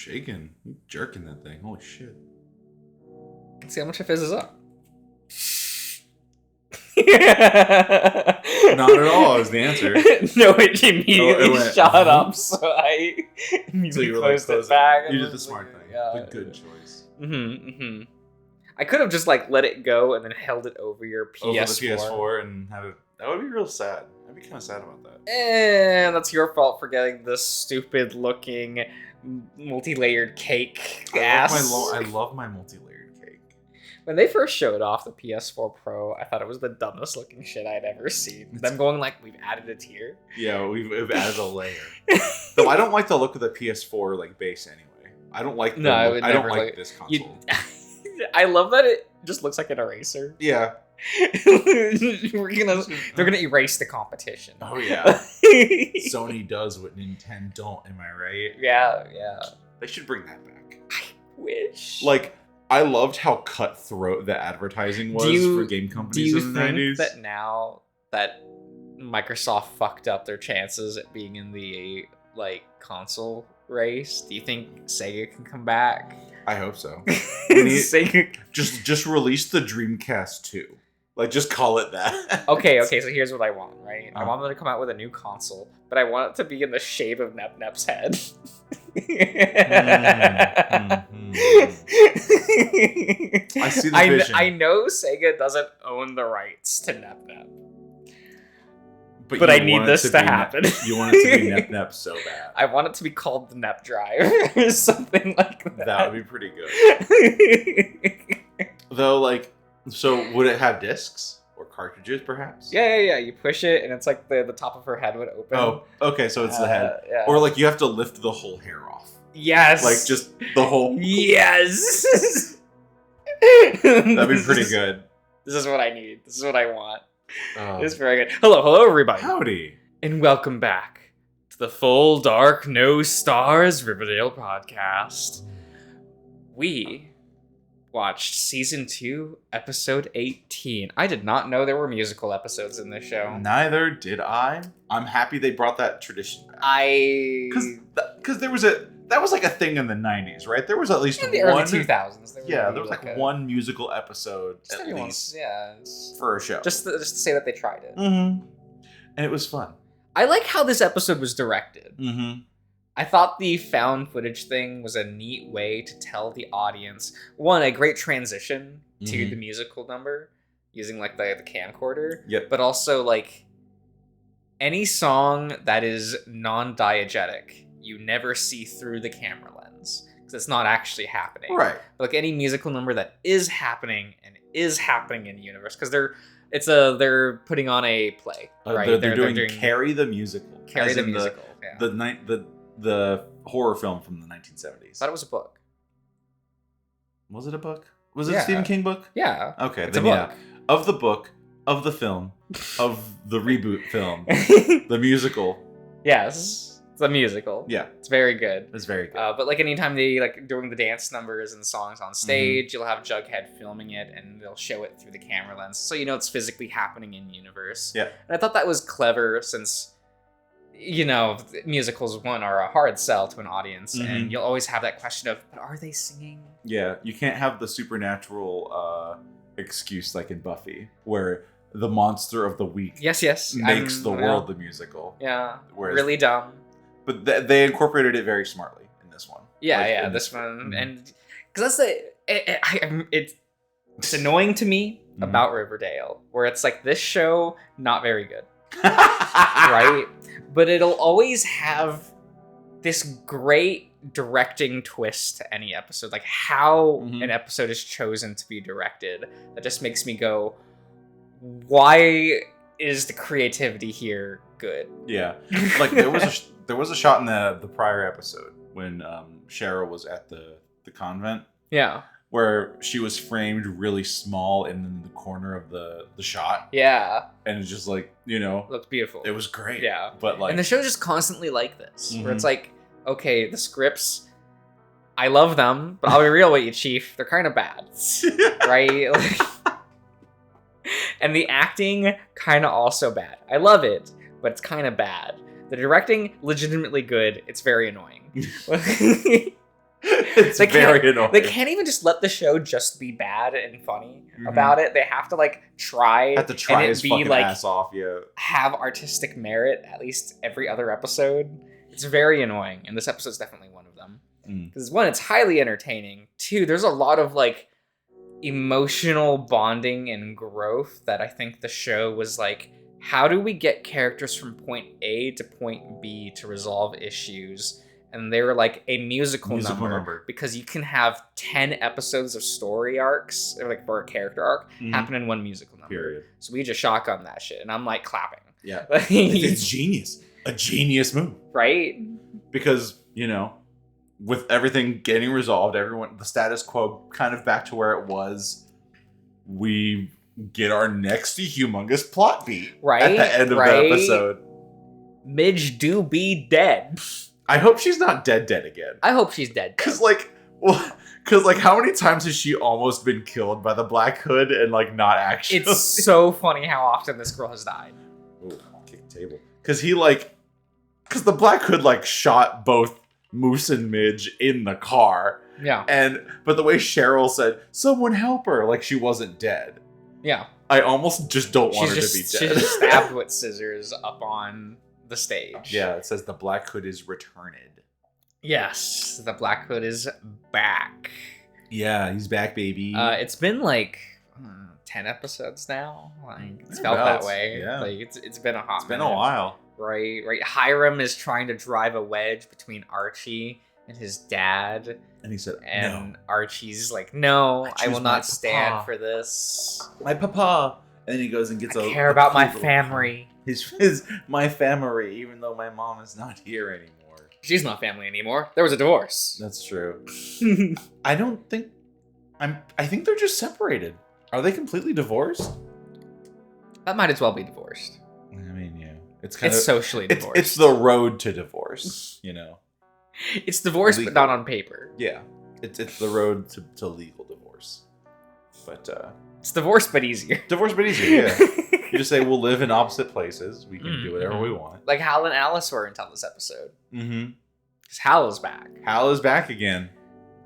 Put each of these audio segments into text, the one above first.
shaking. You jerking that thing. Holy shit. Let's see how much it fizzes up. Not at all is the answer. No, it immediately went, shot up, so I immediately you were closed like, it back. You did the smart thing. Yeah. The good choice. I could have just like let it go and then held it over your PS4. Over the PS4 and have it. That would be real sad. I'd be kind of sad about that. And that's your fault for getting this stupid looking multi-layered cake ass. I love my multi-layered cake. When they first showed off the PS4 Pro, I thought it was the dumbest looking shit I'd ever seen. Them going like, we've added a tier. Yeah, we've added a layer. Though I don't like the look of the PS4 like base anyway. I don't like. I don't like this console. I love that it just looks like an eraser. Yeah. They're gonna erase the competition. Oh yeah. Sony does what Nintendo don't. Am I right? Yeah. They should bring that back. I wish. Like, I loved how cutthroat the advertising was for game companies in the 90s. Do you think that now that Microsoft fucked up their chances at being in the like console race, do you think Sega can come back? I hope so. Sega just release the Dreamcast 2. Like, just call it that. Okay, so here's what I want, right? I want them to come out with a new console, but I want it to be in the shape of Nep Nep's head. I see the vision. I know Sega doesn't own the rights to Nep Nep. But I need this to happen. You want it to be Nep Nep so bad. I want it to be called the Nep Drive or something like that. That would be pretty good. Though, like, so would it have discs or cartridges, perhaps? Yeah. You push it, and it's like the top of her head would open. Oh, okay, so it's the head. Yeah. Or, like, you have to lift the whole hair off. Yes. Like, just the whole... Yes! That'd be pretty good. This is what I need. This is what I want. It's very good. Hello, everybody. Howdy. And welcome back to the Full Dark No Stars Riverdale podcast. We watched season 2, episode 18. I did not know there were musical episodes in this show. Neither did I. I'm happy they brought that tradition back. Because there was that was like a thing in the 90s, right? There was at least in the early 2000s. There was like one musical episode at least for a show. Just to say that they tried it. Mm-hmm. And it was fun. I like how this episode was directed. Mm-hmm. I thought the found footage thing was a neat way to tell the audience, one, a great transition to the musical number, using like the camcorder. Yep. But also like any song that is non-diegetic, you never see through the camera lens because it's not actually happening. Right. But like any musical number that is happening and is happening in the universe, because they're putting on a play, right? They're doing Carrie the musical. Carrie the musical. The horror film from the 1970s. I thought it was a book. Was it a book? Was it a Stephen King book? Yeah. Okay, it's a book. Yeah. Of the book, of the film, of the reboot film, the musical. Yes, it's a musical. Yeah, it's very good. It's very good. But like anytime they like doing the dance numbers and songs on stage, you'll have Jughead filming it, and they'll show it through the camera lens, so you know it's physically happening in universe. Yeah, and I thought that was clever since, you know, musicals are a hard sell to an audience, and you'll always have that question of, but are they singing? Yeah, you can't have the supernatural excuse like in Buffy, where the monster of the week makes the world the musical. Yeah, really dumb. But they incorporated it very smartly in this one. Yeah, this one, and because that's it's annoying to me about Riverdale, where it's like this show not very good. Right? But it'll always have this great directing twist to any episode. Like how an episode is chosen to be directed. That just makes me go, why is the creativity here good? Yeah. Like there was a shot in the prior episode when Cheryl was at the convent. Yeah. Where she was framed really small in the corner of the shot. Yeah. And it's just like, you know. Looked beautiful. It was great. Yeah. But like. And the show's just constantly like this. Where it's like, okay, the scripts, I love them, but I'll be real with you, Chief. They're kind of bad. Right? Like, and the acting, kind of also bad. I love it, but it's kind of bad. The directing, legitimately good. It's very annoying. It's very annoying. They can't even just let the show just be bad and funny about it. They have to like try. Have to try his fucking ass off. Yeah. Have artistic merit at least every other episode. It's very annoying, and this episode's definitely one of them. Because one, it's highly entertaining. Two, there's a lot of like emotional bonding and growth that I think the show was like, how do we get characters from point A to point B to resolve issues? And they were like a musical number because you can have 10 episodes of story arcs, or like for a character arc, happen in one musical number. Period. So we just shotgun that shit, and I'm like clapping. Yeah, it's genius. A genius move, right? Because with everything getting resolved, the status quo kind of back to where it was. We get our next humongous plot beat at the end of the episode. Midge do be dead. I hope she's not dead again. I hope she's dead. Because how many times has she almost been killed by the Black Hood and like not actually? It's so funny how often this girl has died. Ooh, kick the table. Because the Black Hood like shot both Moose and Midge in the car. Yeah. But the way Cheryl said, "Someone help her," like she wasn't dead. Yeah. I almost just don't want her to be dead. She's just stabbed with scissors up on the stage. Yeah, it says the Black Hood is returned. Yes, the Black Hood is back. Yeah, he's back, baby. It's been like 10 episodes now. Like it's felt that way. Yeah. Like it's been a hot It's been a while. Right. Hiram is trying to drive a wedge between Archie and his dad. And he said, and no. Archie's like, no, I will not stand for this. My papa. And then he goes and gets I care about my family. My family, even though my mom is not here anymore. She's not family anymore. There was a divorce. That's true. I think they're just separated. Are they completely divorced? That might as well be divorced. I mean, yeah. It's socially divorced. It's the road to divorce, It's divorce, legal. But not on paper. Yeah. It's the road to legal divorce. But it's divorce but easier. Divorce but easier, yeah. You just say we'll live in opposite places. We can do whatever we want. Like Hal and Alice were until this episode. Mm-hmm. Because Hal is back. Hal is back again.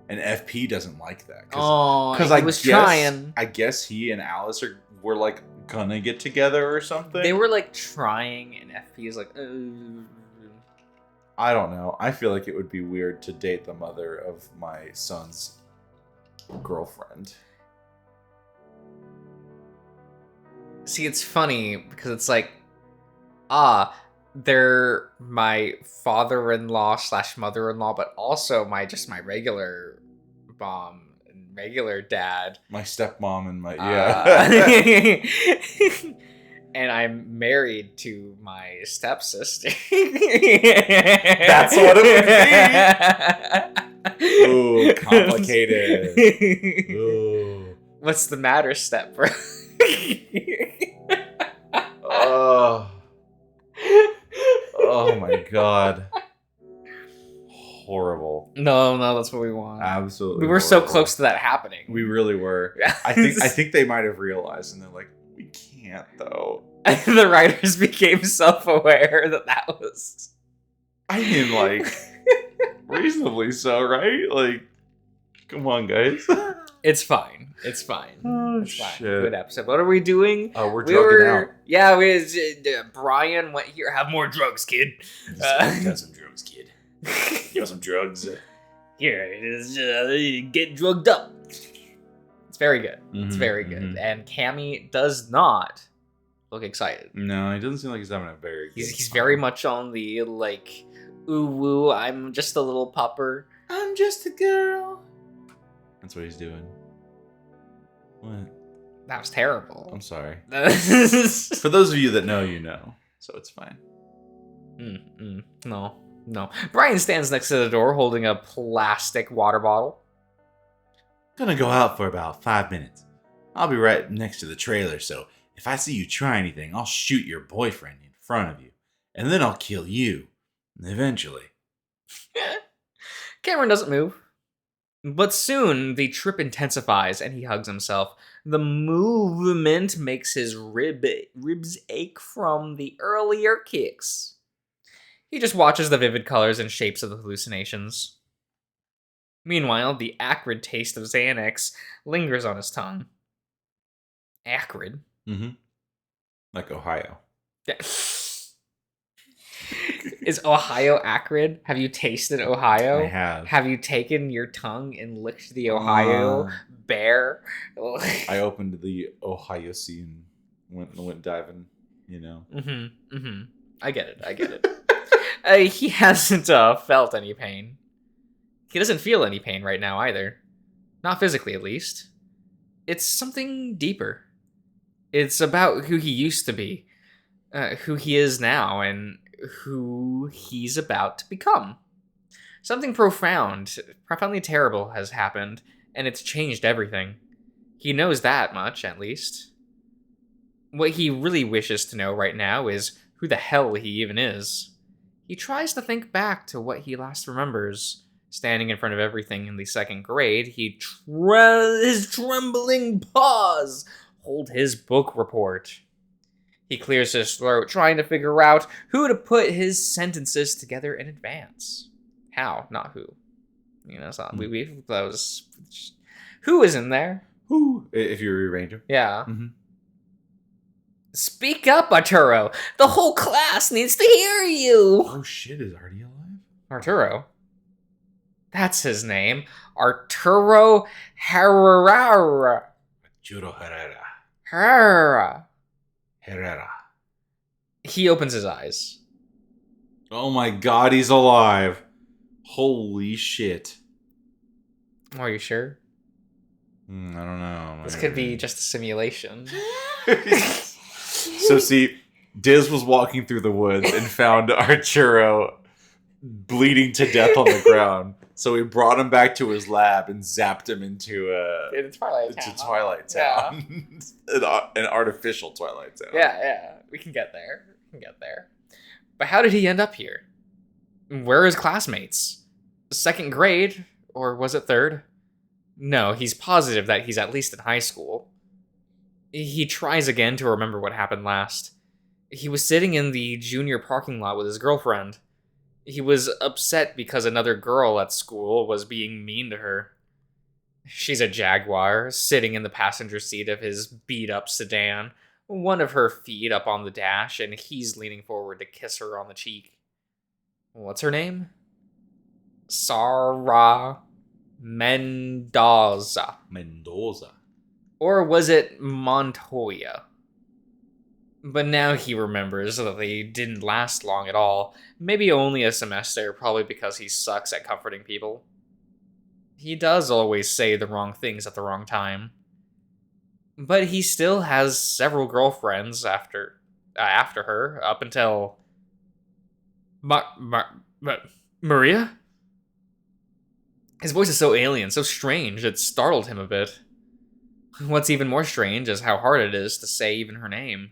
And FP doesn't like that. Because he was trying. I guess he and Alice were like gonna get together or something. They were like trying, and FP is like, I don't know. I feel like it would be weird to date the mother of my son's girlfriend. See, it's funny because it's like, they're my father-in-law / mother-in-law, but also my regular mom and regular dad. My stepmom and my and I'm married to my stepsister. That's what it would be. Ooh, complicated. Ooh. What's the matter, stepbro? Oh my god. Horrible. No, that's what we want. Absolutely. We were so close to that happening. We really were. I think they might have realized, and they're like, we can't though. The writers became self-aware that was. I mean, like, reasonably so, right? Like, come on, guys. It's fine. It's fine. Oh, it's fine. shit. Good episode. What are we doing? Oh, we're drugging out. Yeah, Brian went here. Have more drugs, kid. Got some drugs, kid. You want some drugs? Here it is. Get drugged up. It's very good. It's very good. And Cammy does not look excited. No, he doesn't seem like he's having a very good He's very much on the, like, ooh woo, I'm just a little pupper. I'm just a girl. That's what he's doing. What? That was terrible. I'm sorry. For those of you that know, you know. So it's fine. No. Brian stands next to the door holding a plastic water bottle. Gonna go out for about 5 minutes. I'll be right next to the trailer, so if I see you try anything, I'll shoot your boyfriend in front of you. And then I'll kill you. Eventually. Cameron doesn't move. But soon, the trip intensifies and he hugs himself. The movement makes his ribs ache from the earlier kicks. He just watches the vivid colors and shapes of the hallucinations. Meanwhile, the acrid taste of Xanax lingers on his tongue. Acrid? Mm-hmm. Like Ohio. Is Ohio acrid? Have you tasted Ohio? I have. Have you taken your tongue and licked the Ohio bear? I opened the Ohio Sea and went diving, you know. Mm-hmm. Mm-hmm. I get it. He hasn't felt any pain. He doesn't feel any pain right now either. Not physically, at least. It's something deeper. It's about who he used to be, who he is now, and who he's about to become. Something profoundly terrible has happened, and it's changed everything. He knows that much, at least. What he really wishes to know right now is who the hell he even is. He tries to think back to what he last remembers. Standing in front of everything in the second grade, his trembling paws hold his book report. He clears his throat, trying to figure out who to put his sentences together in advance. How, not who. You know, it's not, that was... Who is in there? Who? If you rearrange them. Yeah. Mm-hmm. Speak up, Arturo. The whole class needs to hear you. Oh shit, is Artie alive? Arturo? That's his name. Arturo Herrera. Arturo Herrera. Herrera. He opens his eyes. Oh my god, he's alive. Holy shit. Are you sure? I don't know. This could be just a simulation. So see, Diz was walking through the woods and found Arturo bleeding to death on the ground. So we brought him back to his lab and zapped him into Twilight Town. Yeah. An artificial Twilight Town. Yeah. We can get there. But how did he end up here? Where are his classmates? Second grade? Or was it third? No, he's positive that he's at least in high school. He tries again to remember what happened last. He was sitting in the junior parking lot with his girlfriend. He was upset because another girl at school was being mean to her. She's a Jaguar, sitting in the passenger seat of his beat-up sedan, one of her feet up on the dash, and he's leaning forward to kiss her on the cheek. What's her name? Sarah Mendoza. Or was it Montoya? But now he remembers that they didn't last long at all. Maybe only a semester, probably because he sucks at comforting people. He does always say the wrong things at the wrong time. But he still has several girlfriends after her, up until... Maria? His voice is so alien, so strange, it startled him a bit. What's even more strange is how hard it is to say even her name.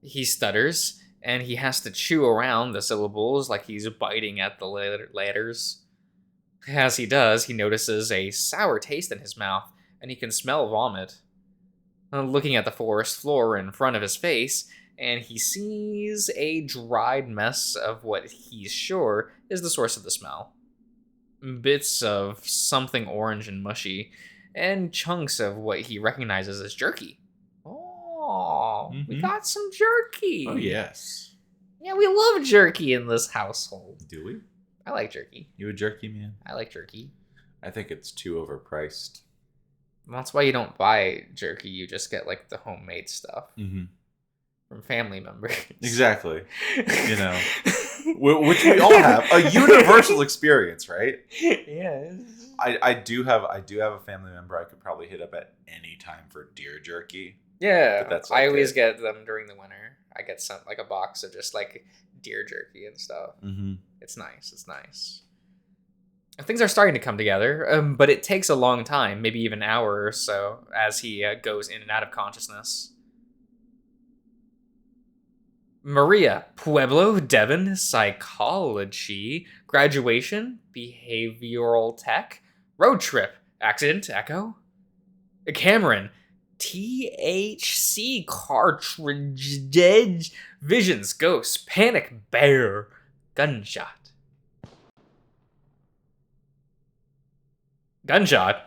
He stutters, and he has to chew around the syllables like he's biting at the letters. As he does, he notices a sour taste in his mouth, and he can smell vomit. Looking at the forest floor in front of his face, and he sees a dried mess of what he's sure is the source of the smell. Bits of something orange and mushy, and chunks of what he recognizes as jerky. Oh, we got some jerky. Oh, yes. Yeah, we love jerky in this household. Do we? I like jerky. You a jerky man? I like jerky. I think it's too overpriced. That's why you don't buy jerky. You just get, like, the homemade stuff. Mm-hmm. From family members. Exactly. You know. Which we all have. A universal experience, right? Yeah. I do have a family member I could probably hit up at any time for deer jerky. Yeah, but that's I always get them during the winter. I get some, like, a box of just, like, deer jerky and stuff. Mm-hmm. It's nice. Things are starting to come together, but it takes a long time, maybe even an hour or so, as he goes in and out of consciousness. Maria, Pueblo, Devon, psychology, graduation, behavioral tech, road trip, accident, echo, Cameron, THC cartridge, visions, ghosts, panic, bear, gunshot. Gunshot?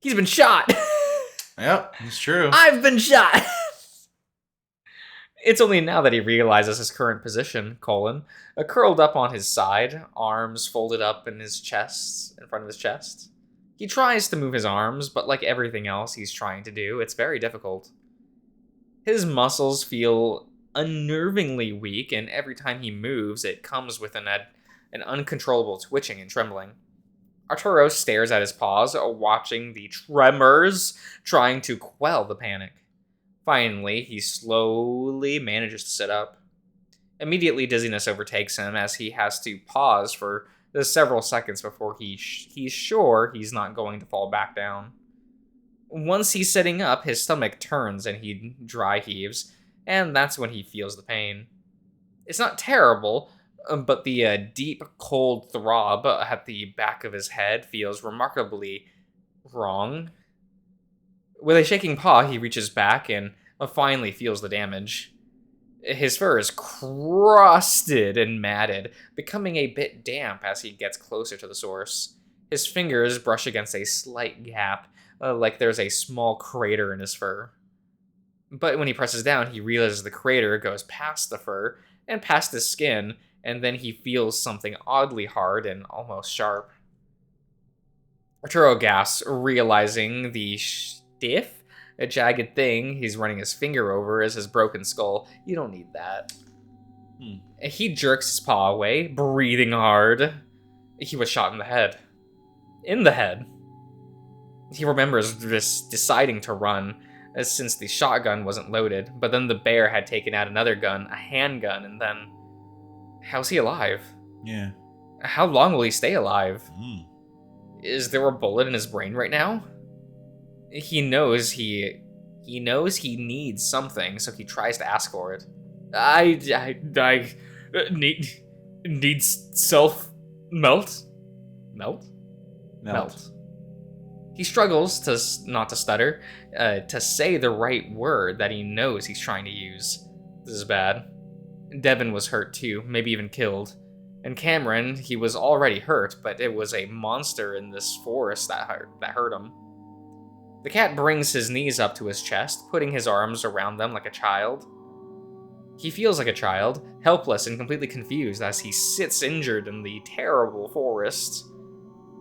He's been shot! Yep, it's true. I've been shot! It's only now that he realizes his current position, curled up on his side, arms folded up in his chest, in front of his chest. He tries to move his arms, but like everything else he's trying to do, it's very difficult. His muscles feel unnervingly weak, and every time he moves, it comes with an uncontrollable twitching and trembling. Arturo stares at his paws, watching the tremors, trying to quell the panic. Finally, he slowly manages to sit up. Immediately, dizziness overtakes him as he has to pause for several seconds before he's sure he's not going to fall back down. Once he's sitting up, his stomach turns and he dry heaves, and that's when he feels the pain. It's not terrible, but the deep, cold throb at the back of his head feels remarkably wrong. With a shaking paw, he reaches back and finally feels the damage. His fur is crusted and matted, becoming a bit damp as he gets closer to the source. His fingers brush against a slight gap, like there's a small crater in his fur. But when he presses down, he realizes the crater goes past the fur and past his skin, and then he feels something oddly hard and almost sharp. Arturo gasps, realizing the stiff, a jagged thing he's running his finger over is his broken skull. You don't need that. He jerks his paw away, breathing hard. He was shot in the head. In the head. He remembers deciding to run, since the shotgun wasn't loaded, but then the bear had taken out another gun, a handgun, and then... How's he alive? Yeah. How long will he stay alive? Is there a bullet in his brain right now? He knows he needs something, so he tries to ask for it. I need self melt. He struggles to not to stutter, to say the right word that he knows he's trying to use. This is bad. Devin was hurt too, maybe even killed. And Cameron, he was already hurt, but it was a monster in this forest that hurt him. The cat brings his knees up to his chest, putting his arms around them like a child. He feels like a child, helpless and completely confused as he sits injured in the terrible forest.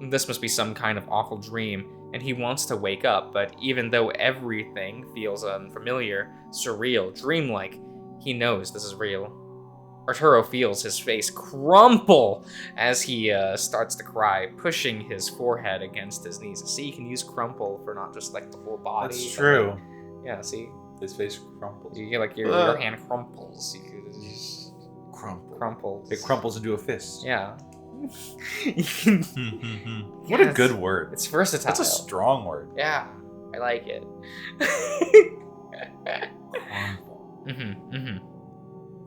This must be some kind of awful dream, and he wants to wake up, but even though everything feels unfamiliar, surreal, dreamlike, he knows this is real. Arturo feels his face crumple as he starts to cry, pushing his forehead against his knees. See, you can use crumple for not just like the whole body. That's true. Like, yeah, see? His face crumples. You get like your hand crumples. You could just crumples. It crumples into a fist. Yeah. What a good word. It's versatile. That's a strong word. Yeah, I like it. Crumple.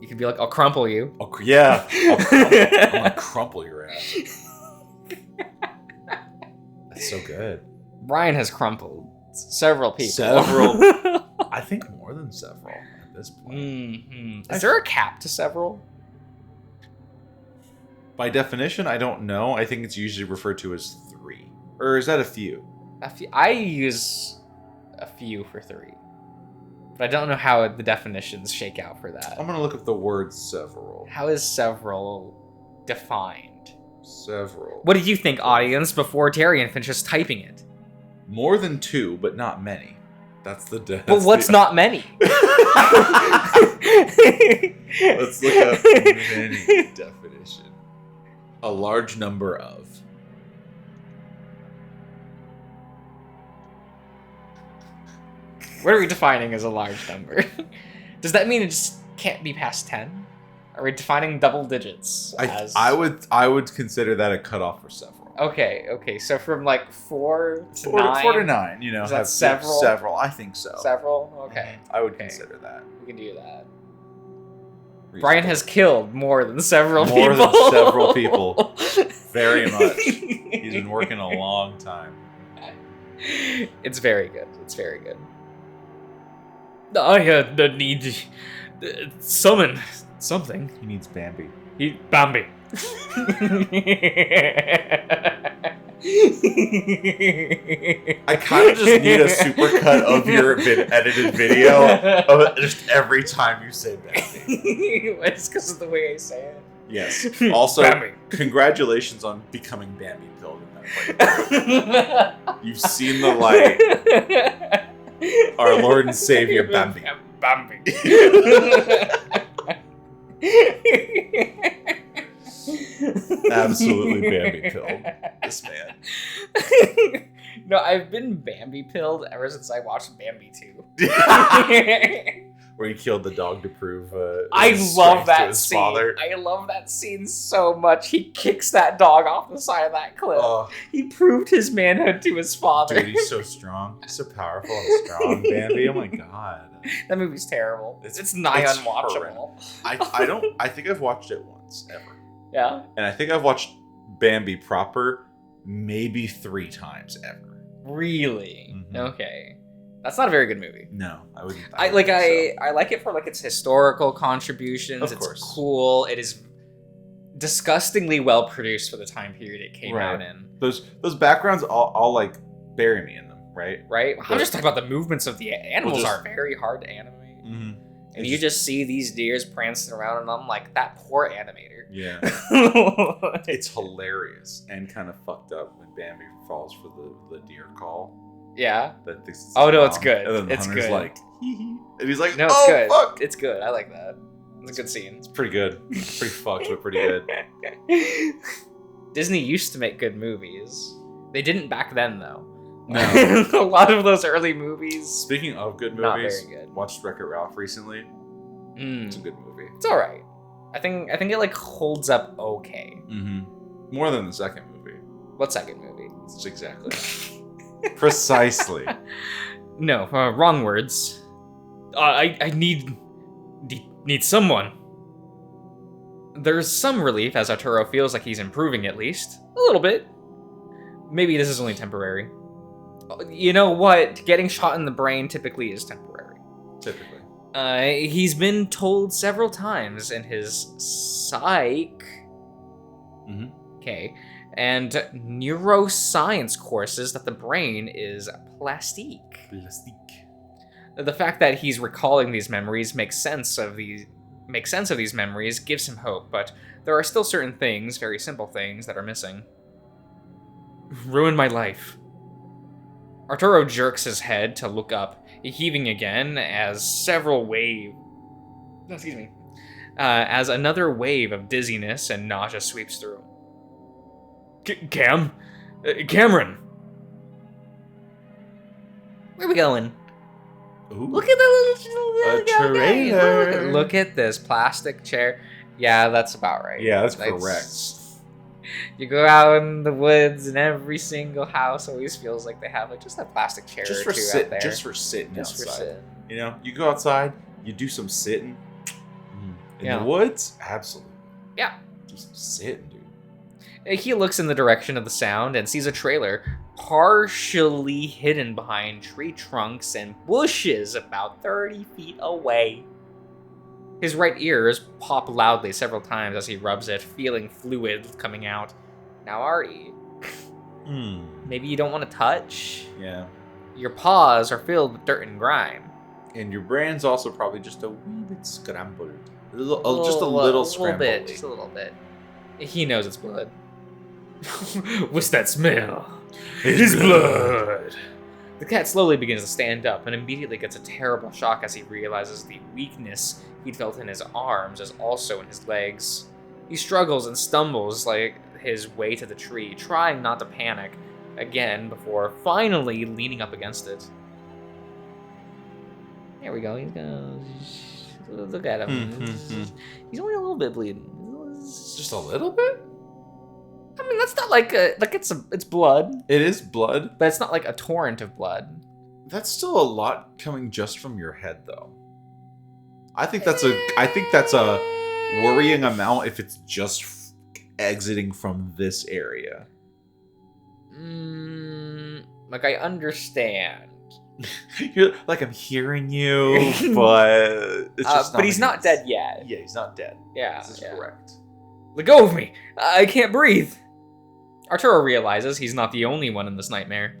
You could be like, I'll crumple you. Yeah. I'm gonna crumple your ass. That's so good. Brian has crumpled several people. I think more than several at this point. Is there a cap to several? By definition, I don't know. I think it's usually referred to as 3. Or is that a few? I use a few for 3. But I don't know how the definitions shake out for that. I'm going to look up the word several. How is several defined? Several. What do you think, audience, before Darian finishes typing it? More than 2, but not many. That's the But what's not many? Let's look up many definition. A large number of. What are we defining as a large number? Does that mean it just can't be past 10? Are we defining double digits as... I would consider that a cutoff for several. Okay. So from like 4 to 9? 4 to 9, you know. Is that have several? Several, I think so. Several? Okay. I would consider that. We can do that. Reasonable. Brian has killed more than several people. More than several people. Very much. He's been working a long time. It's very good. I need summon something. He needs Bambi. Bambi. I kind of just need a supercut of your edited video of just every time you say Bambi. It's because of the way I say it. Yes. Also, Bambi. Congratulations on becoming Bambi pilled in that fight. You've seen the light. Our Lord and Savior, Bambi. Bambi. Absolutely Bambi pilled. This man. No, I've been Bambi pilled ever since I watched Bambi 2. Where he killed the dog to prove I love that scene. Father. I love that scene so much. He kicks that dog off the side of that cliff. He proved his manhood to his father. Dude, he's so strong. He's so powerful and strong, Bambi. Oh my god. That movie's terrible. It's nigh unwatchable. I think I've watched it once, ever. Yeah? And I think I've watched Bambi proper maybe 3 times ever. Really? Mm-hmm. Okay. That's not a very good movie. No, I wouldn't. I like it for like its historical contributions. It's cool. It is disgustingly well produced for the time period it came out in. Those backgrounds all like bury me in them, right? Right. I'm just talking about the movements of the animals are very hard to animate. Mm-hmm. And you just see these deers prancing around, and I'm like, that poor animator. Yeah. It's hilarious and kind of fucked up when Bambi falls for the deer call. Yeah. No, it's good. And then the it's hunter's good. like, hee. And he's like, no, it's good. Fuck. It's good. I like that. It's a good scene. It's pretty good. Pretty fucked, but pretty good. Disney used to make good movies. They didn't back then, though. No. A lot of those early movies. Speaking of good movies, not very good. Watched Wreck-It Ralph recently. It's a good movie. It's all right. I think it like holds up okay. Mm-hmm. More than the second movie. What second movie? It's exactly. Precisely. No, wrong words. I need someone. There's some relief as Arturo feels like he's improving at least. A little bit. Maybe this is only temporary. You know what? Getting shot in the brain typically is temporary. Typically. He's been told several times in his psych. Mm-hmm. Okay. And neuroscience courses that the brain is plastique. The fact that he's recalling these memories makes sense of these memories, gives him hope, but there are still certain things, very simple things, that are missing. Ruined my life. Arturo jerks his head to look up, heaving again as as another wave of dizziness and nausea sweeps through. Cameron! Where are we going? Ooh. Look at the little trailer. Look at this plastic chair. Yeah, that's about right. Yeah, that's correct. You go out in the woods, and every single house always feels like they have like just a plastic chair just or for two out there. Just for sitting just outside. For sitting. You know, you go outside, you do some sitting. In the woods, absolutely. Yeah. Do some sitting, dude. He looks in the direction of the sound and sees a trailer partially hidden behind tree trunks and bushes about 30 feet away. His right ears pop loudly several times as he rubs it, feeling fluid coming out. Now, Artie, maybe you don't want to touch? Yeah. Your paws are filled with dirt and grime. And your brain's also probably just a wee bit scrambled. Just a little scrambled. Just a little bit. He knows it's blood. What's that smell? It's blood. The cat slowly begins to stand up and immediately gets a terrible shock as he realizes the weakness he'd felt in his arms is also in his legs. He struggles and stumbles like his way to the tree, trying not to panic again before finally leaning up against it. There we go. He's gonna look at him. He's only a little bit bleeding. Just a little bit? I mean, that's not like it's blood. It is blood, but it's not like a torrent of blood. That's still a lot coming just from your head, though. I think that's a worrying amount if it's just exiting from this area. Like I understand. You're like, I'm hearing you, but it's just but he's not dead yet. Yeah, he's not dead. Yeah, this is correct. Let go of me. I can't breathe. Arturo realizes he's not the only one in this nightmare.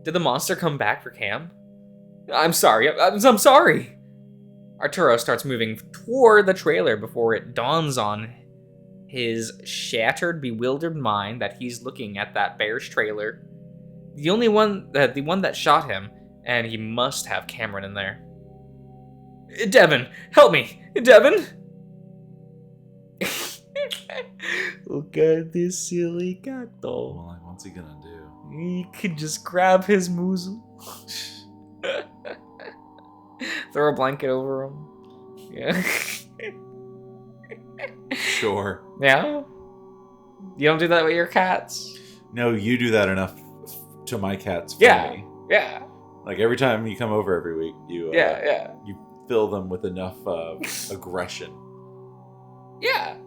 Did the monster come back for Cam? I'm sorry. I'm sorry. Arturo starts moving toward the trailer before it dawns on his shattered, bewildered mind that he's looking at that bear's trailer. The one that shot him, and he must have Cameron in there. Devin, help me! Devin! Look at this silly gato. Well, like, what's he gonna do? He could just grab his muzzle. Throw a blanket over him. Yeah. Sure. Yeah? You don't do that with your cats? No, you do that enough to my cats for me. Yeah. Like every time you come over every week, you you fill them with enough aggression. Yeah.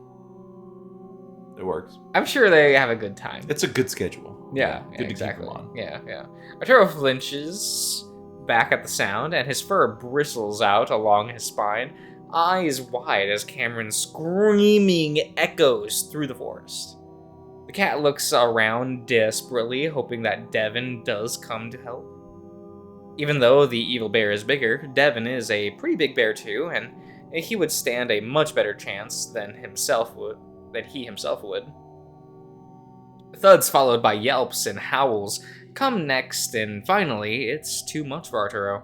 It works. I'm sure they have a good time. It's a good schedule. Yeah, good exactly. to keep them on. Yeah. Arturo flinches back at the sound, and his fur bristles out along his spine, eyes wide as Cameron's screaming echoes through the forest. The cat looks around desperately, hoping that Devin does come to help. Even though the evil bear is bigger, Devin is a pretty big bear too, and he would stand a much better chance than he himself would. Thuds followed by yelps and howls come next, and finally, it's too much for Arturo.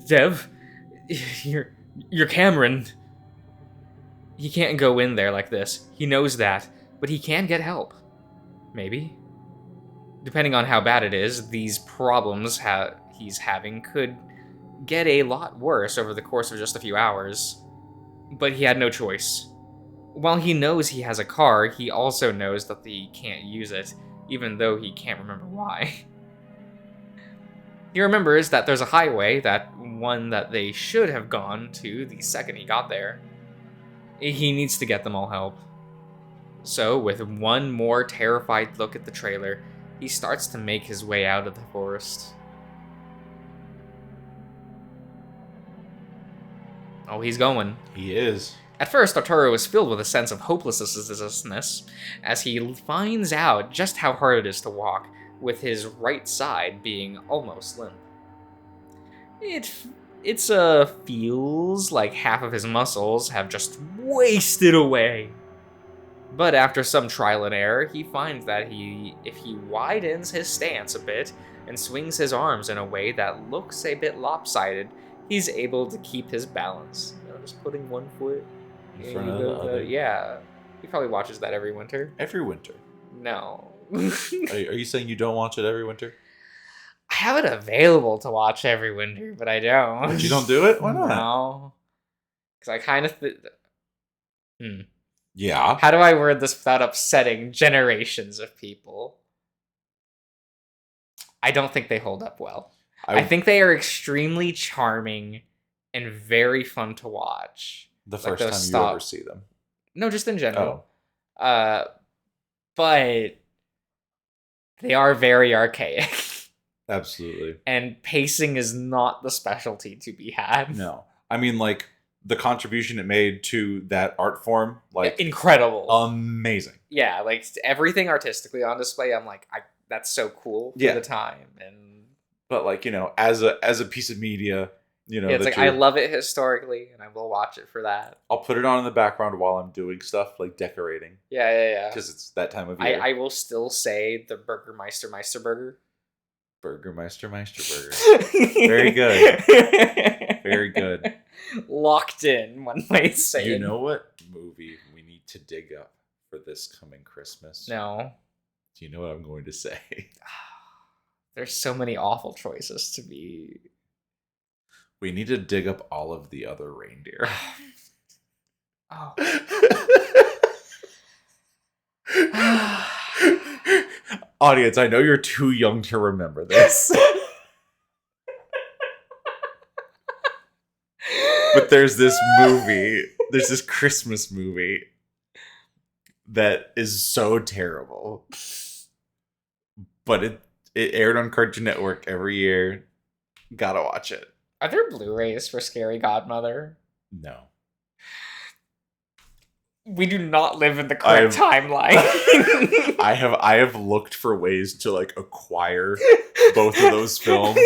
Dev, you're Cameron. He can't go in there like this. He knows that, but he can get help. Maybe. Depending on how bad it is, these problems he's having could get a lot worse over the course of just a few hours. But he had no choice. While he knows he has a car, he also knows that he can't use it, even though he can't remember why. He remembers that there's a highway, that one that they should have gone to the second he got there. He needs to get them all help. So, with one more terrified look at the trailer, he starts to make his way out of the forest. Oh, he's going. He is. At first, Arturo is filled with a sense of hopelessness as he finds out just how hard it is to walk, with his right side being almost limp. It feels like half of his muscles have just wasted away. But after some trial and error, he finds that if he widens his stance a bit and swings his arms in a way that looks a bit lopsided, he's able to keep his balance. Just putting one foot in front of the other. Yeah. He probably watches that every winter. Every winter? No. Are you saying you don't watch it every winter? I have it available to watch every winter, but I don't. But you don't do it? Why not? No. Because I kind of... Yeah. How do I word this without upsetting generations of people? I don't think they hold up well. I think they are extremely charming and very fun to watch. The first time you ever see them? No, just in general. Oh. But they are very archaic. Absolutely. And pacing is not the specialty to be had. No. I mean, like, the contribution it made to that art form, like... incredible. Amazing. Yeah, like, everything artistically on display, I'm like, that's so cool for the time. But, like, you know, as a piece of media... You know, it's like, I love it historically, and I will watch it for that. I'll put it on in the background while I'm doing stuff, like decorating. Yeah. Because it's that time of year. I will still say the Burgermeister Burger. Burger. Very good. Very good. Locked in, one might say. You know what movie we need to dig up for this coming Christmas? No. Do you know what I'm going to say? There's so many awful choices to be... We need to dig up all of the other reindeer. Oh. Audience, I know you're too young to remember this. But there's this Christmas movie that is so terrible. But it aired on Cartoon Network every year. Gotta watch it. Are there Blu-rays for Scary Godmother? No. We do not live in the correct timeline. I have looked for ways to like acquire both of those films.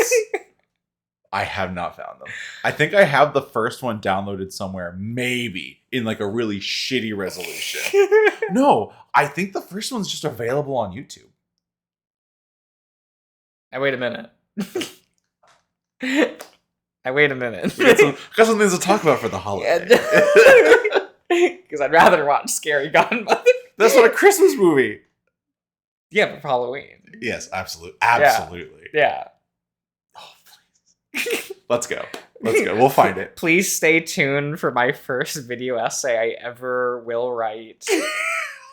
I have not found them. I think I have the first one downloaded somewhere, maybe in like a really shitty resolution. No, I think the first one's just available on YouTube. Now wait a minute. We got some things to talk about for the holiday. Because I'd rather watch Scary Godmother. That's not a Christmas movie. Yeah, but for Halloween. Yes, absolutely. Yeah. Oh, please. Let's go. We'll find it. Please stay tuned for my first video essay I ever will write.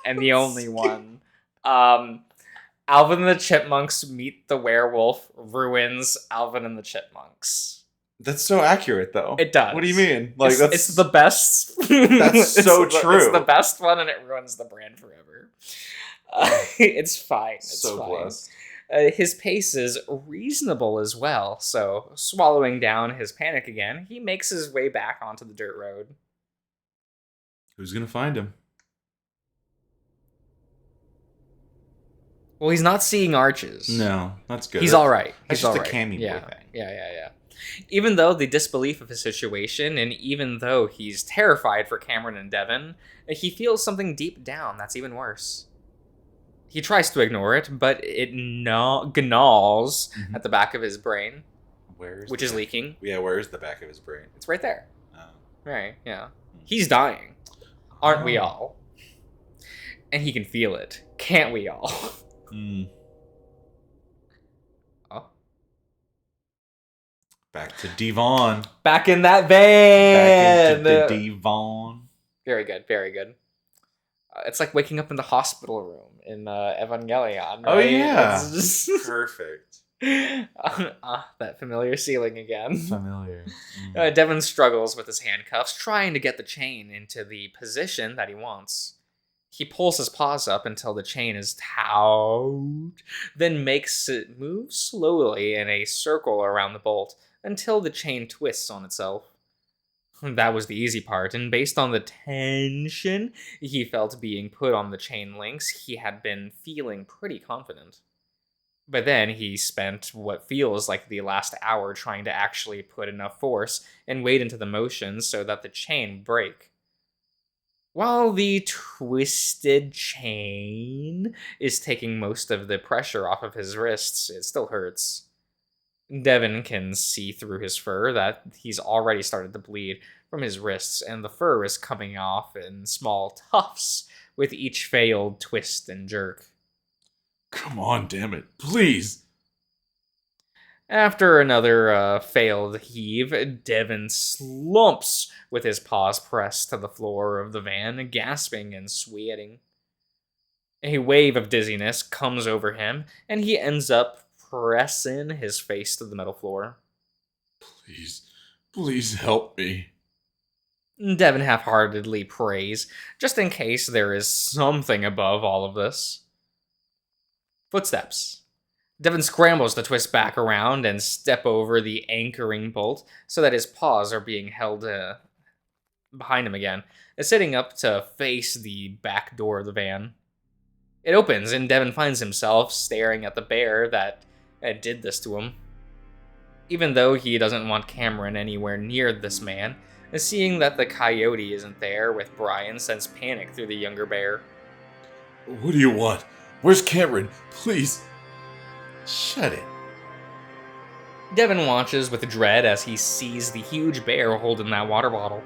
And the only one. Alvin and the Chipmunks Meet the Werewolf ruins Alvin and the Chipmunks. That's so accurate, though. It does. What do you mean? Like it's the best. That's so true. It's the best one, and it ruins the brand forever. It's fine. It's so fine. Blessed. His pace is reasonable as well, so swallowing down his panic again, he makes his way back onto the dirt road. Who's gonna find him? Well, he's not seeing arches. No, that's good. He's all right. That's just a Cammy boy thing. Yeah. Even though the disbelief of his situation, and even though he's terrified for Cameron and Devin, he feels something deep down that's even worse. He tries to ignore it, but it gnaws at the back of his brain, which is leaking. Yeah, where's the back of his brain? It's right there. Oh. Right, yeah. He's dying. Aren't we all? And he can feel it. Can't we all? Oh. Back to Devon. Back in that van. Back into Devon. Very good. It's like waking up in the hospital room in Evangelion. Right? Oh yeah, it's just... perfect. That familiar ceiling again. Familiar. Devin struggles with his handcuffs, trying to get the chain into the position that he wants. He pulls his paws up until the chain is taut, then makes it move slowly in a circle around the bolt until the chain twists on itself. That was the easy part, and based on the tension he felt being put on the chain links, he had been feeling pretty confident. But then he spent what feels like the last hour trying to actually put enough force and weight into the motion so that the chain break. While the twisted chain is taking most of the pressure off of his wrists, it still hurts. Devin can see through his fur that he's already started to bleed from his wrists, and the fur is coming off in small tufts with each failed twist and jerk. Come on, damn it. Please. After another failed heave, Devin slumps with his paws pressed to the floor of the van, gasping and sweating. A wave of dizziness comes over him, and he ends up pressing his face to the metal floor. Please help me. Devin half-heartedly prays, just in case there is something above all of this. Footsteps. Devin scrambles to twist back around and step over the anchoring bolt so that his paws are being held behind him again, sitting up to face the back door of the van. It opens, and Devin finds himself staring at the bear that did this to him. Even though he doesn't want Cameron anywhere near this man, seeing that the coyote isn't there with Brian sends panic through the younger bear. What do you want? Where's Cameron? Please. Shut it. Devin watches with dread as he sees the huge bear holding that water bottle.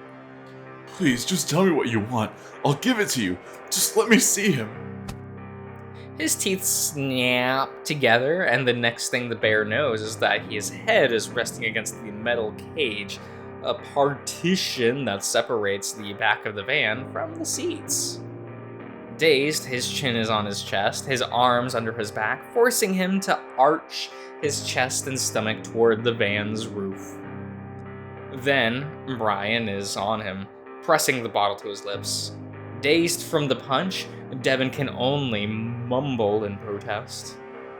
Please, just tell me what you want. I'll give it to you. Just let me see him. His teeth snap together, and the next thing the bear knows is that his head is resting against the metal cage, a partition that separates the back of the van from the seats. Dazed, his chin is on his chest, his arms under his back, forcing him to arch his chest and stomach toward the van's roof. Then, Brian is on him, pressing the bottle to his lips. Dazed from the punch, Devin can only mumble in protest.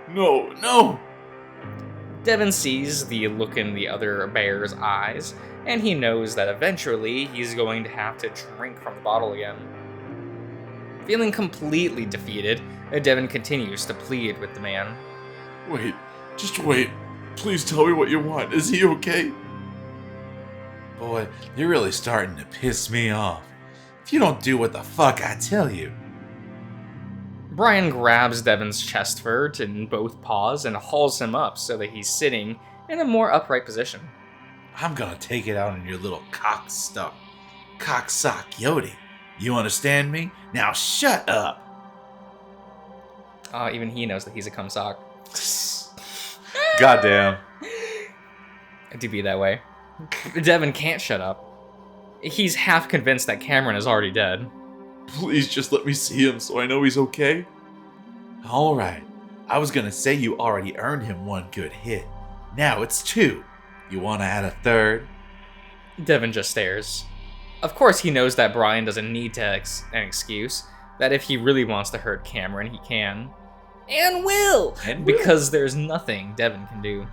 No! Devin sees the look in the other bear's eyes, and he knows that eventually he's going to have to drink from the bottle again. Feeling completely defeated, Devin continues to plead with the man. Wait, just wait. Please tell me what you want. Is he okay? Boy, you're really starting to piss me off. If you don't do what the fuck I tell you. Brian grabs Devin's chest fur in both paws and hauls him up so that he's sitting in a more upright position. I'm gonna take it out on your little cocksock Yodi. You understand me? Now shut up! Even he knows that he's a cumsock. Goddamn. It do be that way. Devin can't shut up. He's half convinced that Cameron is already dead. Please just let me see him so I know he's okay. Alright. I was gonna say you already earned him one good hit. Now it's 2. You wanna add a 3rd? Devin just stares. Of course he knows that Brian doesn't need an excuse, that if he really wants to hurt Cameron, he can. And will! Because there's nothing Devin can do.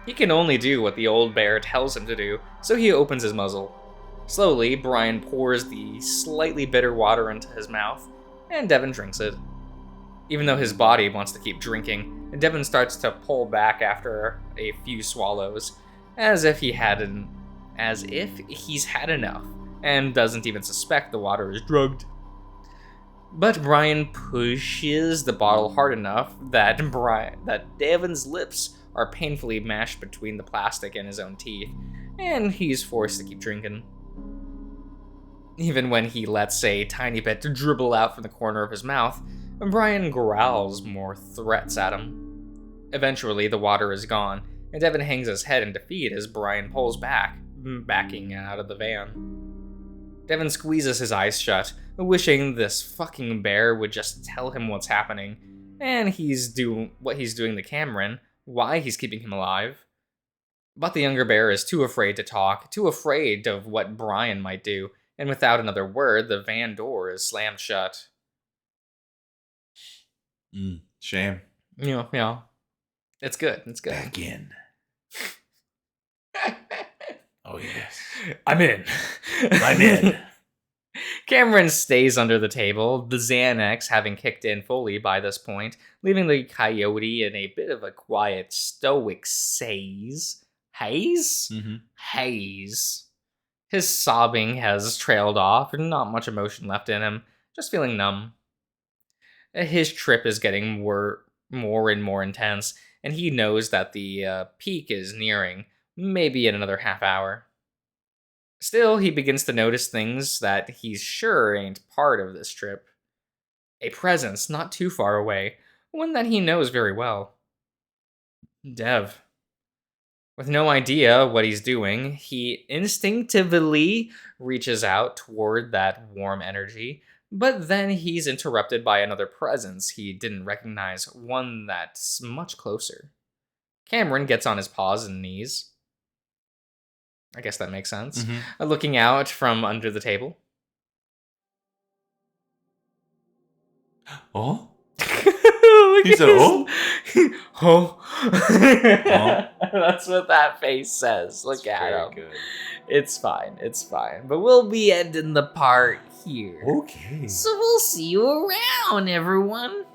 He can only do what the old bear tells him to do, so he opens his muzzle. Slowly, Brian pours the slightly bitter water into his mouth, and Devin drinks it. Even though his body wants to keep drinking, Devin starts to pull back after a few swallows, as if he's had enough, and doesn't even suspect the water is drugged. But Brian pushes the bottle hard enough that Devin's lips are painfully mashed between the plastic and his own teeth, and he's forced to keep drinking. Even when he lets a tiny bit dribble out from the corner of his mouth, Brian growls more threats at him. Eventually, the water is gone, and Devin hangs his head in defeat as Brian pulls backing out of the van. Devin squeezes his eyes shut, wishing this fucking bear would just tell him what's happening, and what he's doing to Cameron, why he's keeping him alive. But the younger bear is too afraid to talk, too afraid of what Brian might do, and without another word, the van door is slammed shut. Shame. Yeah. It's good. Back in. Oh, yes. I'm in. Cameron stays under the table, the Xanax having kicked in fully by this point, leaving the coyote in a bit of a quiet, stoic haze. Haze? Mm-hmm. Haze. His sobbing has trailed off, and not much emotion left in him, just feeling numb. His trip is getting more and more intense, and he knows that the peak is nearing, maybe in another half hour. Still, he begins to notice things that he's sure ain't part of this trip. A presence not too far away, one that he knows very well. Dev. With no idea what he's doing, he instinctively reaches out toward that warm energy, but then he's interrupted by another presence he didn't recognize, one that's much closer. Cameron gets on his paws and knees. I guess that makes sense. Mm-hmm. Looking out from under the table. Oh? He said, oh? Oh. That's what that face says. Look at him. Good. It's fine. But we'll be ending the part here. Okay. So we'll see you around, everyone.